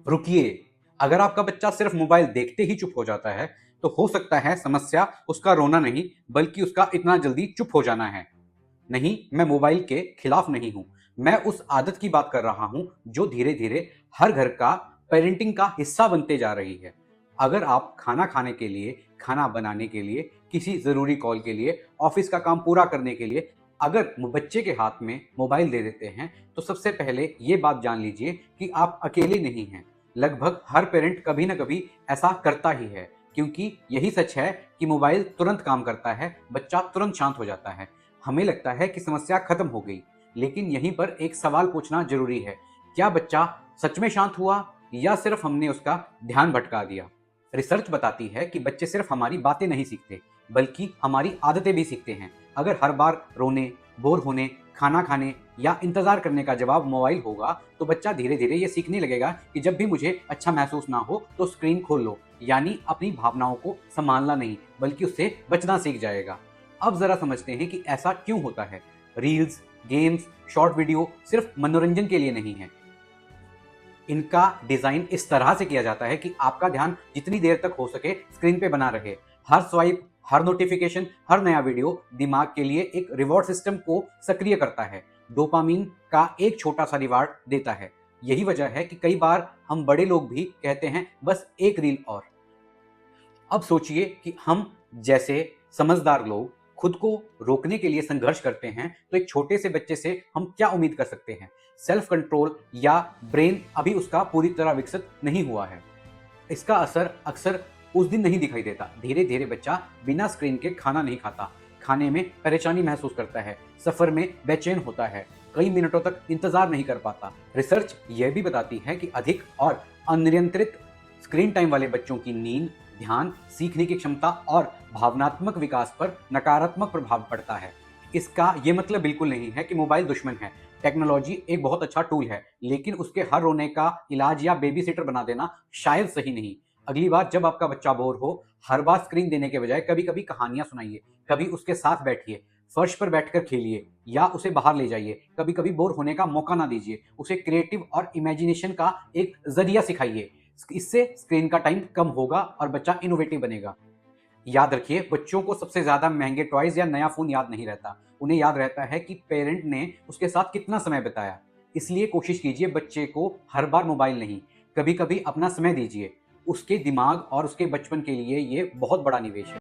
रुकिए, अगर आपका बच्चा सिर्फ मोबाइल देखते ही चुप हो जाता है, तो हो सकता है समस्या उसका रोना नहीं, बल्कि उसका इतना जल्दी चुप हो जाना है। नहीं, मैं मोबाइल के खिलाफ नहीं हूं। मैं उस आदत की बात कर रहा हूं जो धीरे धीरे हर घर का पेरेंटिंग का हिस्सा बनते जा रही है। अगर आप खाना खाने के लिए, खाना बनाने के लिए, किसी जरूरी कॉल के लिए, ऑफिस का काम पूरा करने के लिए अगर बच्चे के हाथ में मोबाइल दे देते हैं, तो सबसे पहले ये बात जान लीजिए कि आप अकेले नहीं हैं। लगभग हर पेरेंट कभी ना कभी ऐसा करता ही है, क्योंकि यही सच है कि मोबाइल तुरंत काम करता है, बच्चा तुरंत शांत हो जाता है। हमें लगता है कि समस्या खत्म हो गई, लेकिन यहीं पर एक सवाल पूछना जरूरी है। क्या बच्चा सच में शांत हुआ, या सिर्फ हमने उसका ध्यान भटका दिया? रिसर्च बताती है कि बच्चे सिर्फ हमारी बातें नहीं सीखते, बल्कि हमारी आदतें भी सीखते हैं। अगर हर बार रोने, बोर होने, खाना खाने या इंतजार करने का जवाब मोबाइल होगा, तो बच्चा धीरे धीरे ये सीखने लगेगा कि जब भी मुझे अच्छा महसूस ना हो तो स्क्रीन खोल लो। यानी अपनी भावनाओं को संभालना नहीं, बल्कि उससे बचना सीख जाएगा। अब जरा समझते हैं कि ऐसा क्यों होता है। रील्स, गेम्स, शॉर्ट वीडियो सिर्फ मनोरंजन के लिए नहीं है। इनका डिजाइन इस तरह से किया जाता है कि आपका ध्यान जितनी देर तक हो सके स्क्रीन पे बना रहे। हर स्वाइप, हर नोटिफिकेशन, हर नया वीडियो दिमाग के लिए एक रिवॉर्ड सिस्टम को सक्रिय करता है, डोपामीन का एक छोटा सा रिवार्ड देता है। यही वजह है कि कई बार हम बड़े लोग भी कहते हैं बस एक रील और। अब सोचिए कि हम जैसे समझदार लोग खुद को रोकने के लिए संघर्ष करते हैं, तो एक छोटे से बच्चे से हम क्या उम्मीद कर सकते हैं? सेल्फ कंट्रोल या ब्रेन अभी उसका पूरी तरह विकसित नहीं हुआ है। इसका असर अक्सर उस दिन नहीं दिखाई देता। धीरे धीरे बच्चा बिना स्क्रीन के खाना नहीं खाता, खाने में परेशानी महसूस करता है, सफर में बेचैन होता है, कई मिनटों तक इंतजार नहीं कर पाता। रिसर्च यह भी बताती है कि अधिक और अनियंत्रित स्क्रीन टाइम वाले बच्चों की नींद, ध्यान, सीखने की क्षमता और भावनात्मक विकास पर नकारात्मक प्रभाव पड़ता है। इसका यह मतलब बिल्कुल नहीं है कि मोबाइल दुश्मन है। टेक्नोलॉजी एक बहुत अच्छा टूल है, लेकिन उसके हर रोने का इलाज या बेबी सिटर बना देना शायद सही नहीं। अगली बार जब आपका बच्चा बोर हो, हर बार स्क्रीन देने के बजाय कभी कभी कहानियां सुनाइए, कभी उसके साथ बैठिए, फर्श पर बैठकर खेलिए या उसे बाहर ले जाइए। कभी कभी बोर होने का मौका ना दीजिए, उसे क्रिएटिव और इमेजिनेशन का एक जरिया सिखाइए। इससे स्क्रीन का टाइम कम होगा और बच्चा इनोवेटिव बनेगा। याद रखिए, बच्चों को सबसे ज्यादा महंगे टॉयज या नया फोन याद नहीं रहता, उन्हें याद रहता है कि पेरेंट ने उसके साथ कितना समय बिताया। इसलिए कोशिश कीजिए बच्चे को हर बार मोबाइल नहीं, कभी कभी अपना समय दीजिए। उसके दिमाग और उसके बचपन के लिए ये बहुत बड़ा निवेश है।